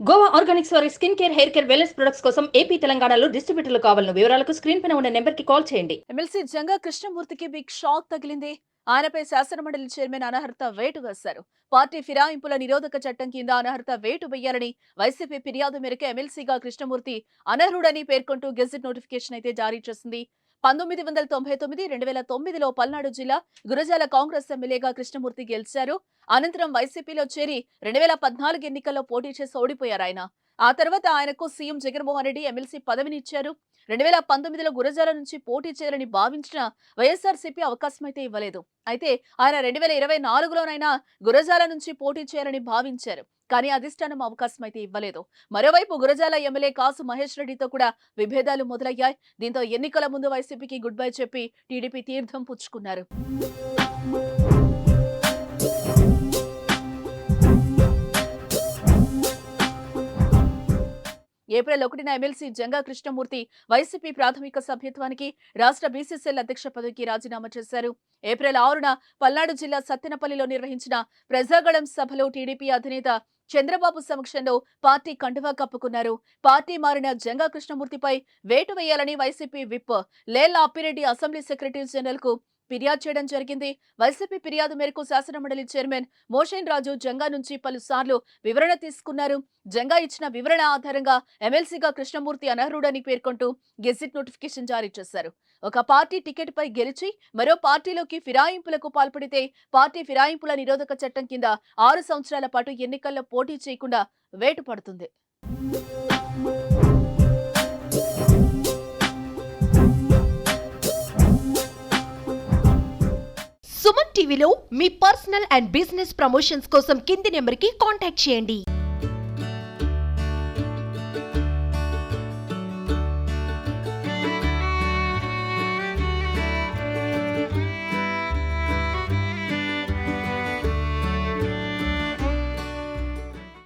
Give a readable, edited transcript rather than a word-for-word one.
Goa Organics వారి skin care, hair care, wellness products కోసం AP, తెలంగాణలో డిస్ట్రిబ్యూటర్లు కావాలను వివరాలకు స్క్రీన్ పైన ఉన్న నెంబర్కి కాల్ చేయండి. ఎమ్మెల్సీ జంగా కృష్ణమూర్తికి బిగ్ షాక్ తగిలింది. ఆయనపై శాసనమండలి చైర్మన్ అనర్హత వేటు వేశారు. పార్టీ ఫిరాయింపుల నిరోధక చట్టం కింద అనర్హత వేటు వేయాలని వైసీపీ ఫిర్యాదు మేరకు ఎమ్మెల్సీగా కృష్ణమూర్తి అనర్హుడని పేర్కొంటూ గెజిట్ నోటిఫికేషన్ అయితే జారీ చేసింది. 1999, 2009లో పల్నాడు జిల్లా గురజాల కాంగ్రెస్ ఎమ్మెల్యేగా కృష్ణమూర్తి గెలిచారు. అనంతరం వైసీపీలో చేరి 2014 ఎన్నికల్లో పోటీ చేసి ఓడిపోయారు ఆయన. ఆ తర్వాత ఆయనకు సీఎం జగన్మోహన్ రెడ్డి ఎమ్మెల్సీ పదవినిచ్చారు. 2019లో గురజాల నుంచి పోటీ చేయాలని భావించిన వైఎస్ఆర్సీపీ అవకాశం అయితే ఇవ్వలేదు. అయితే ఆయన 2024లోనైనా గురజాల నుంచి పోటీ చేయాలని భావించారు. కానీ అధిష్టానం అవకాశం అయితే ఇవ్వలేదు. మరోవైపు గురజాల ఎమ్మెల్యే కాసు మహేష్ రెడ్డితో కూడా విభేదాలు మొదలయ్యాయి. దీంతో ఎన్నికల ముందు వైసీపీకి గుడ్ బై చెప్పి టీడీపీ తీర్థం పుచ్చుకున్నారు. ఏప్రిల్ 1న ఎమ్మెల్సీ జంగా కృష్ణమూర్తి వైసీపీ ప్రాథమిక సభ్యత్వానికి, రాష్ట్ర బీసీసీఎల్ అధ్యక్ష పదవికి రాజీనామా చేశారు. ఏప్రిల్ 6న పల్నాడు జిల్లా సత్తెనపల్లిలో నిర్వహించిన ప్రజాగళం సభలో టీడీపీ అధినేత చంద్రబాబు సమక్షంలో పార్టీ కండువా కప్పుకున్నారు. పార్టీ మారిన జంగా కృష్ణమూర్తిపై వేటు వేయాలని YCP whip Lella Appireddy assembly secretary general కు ఫిర్యాదు చేయడం జరిగింది. వైసీపీ ఫిర్యాదు మేరకు శాసనమండలి చైర్మన్ మోషేన్ రాజు జంగా నుంచి పలుసార్లు వివరణ తీసుకున్నారు. జంగా ఇచ్చిన వివరణ ఆధారంగా ఎమ్మెల్సీగా కృష్ణమూర్తి అనర్హుడని పేర్కొంటూ గెజిట్ నోటిఫికేషన్ జారీ చేశారు. ఒక పార్టీ టికెట్ పై గెలిచి మరో పార్టీలోకి ఫిరాయింపులకు పాల్పడితే పార్టీ ఫిరాయింపుల నిరోధక చట్టం కింద 6 సంవత్సరాల పాటు ఎన్నికల్లో పోటీ చేయకుండా వేటు పడుతుంది. సుమన్ టీవీలో మీ పర్సనల్ అండ్ బిజినెస్ ప్రమోషన్స్ కోసం కింది నెంబర్కి కాంటాక్ట్ చేయండి.